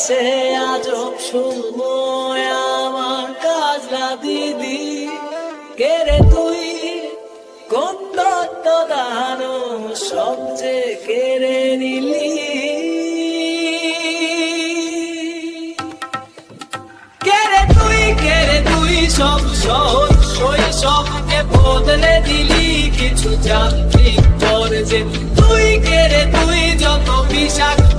সে আজব সময় আমার কাজলা দিদি কে রে তুই কোন দত্ত দানো সবচেয়ে কেড়ে নিলি কে রে তুই সব সহজ শৈশবকে বদলে দিলি কিছু যান্ত্রিক পর্যায়ে তুই কে রে তুই যত বিষাক্ত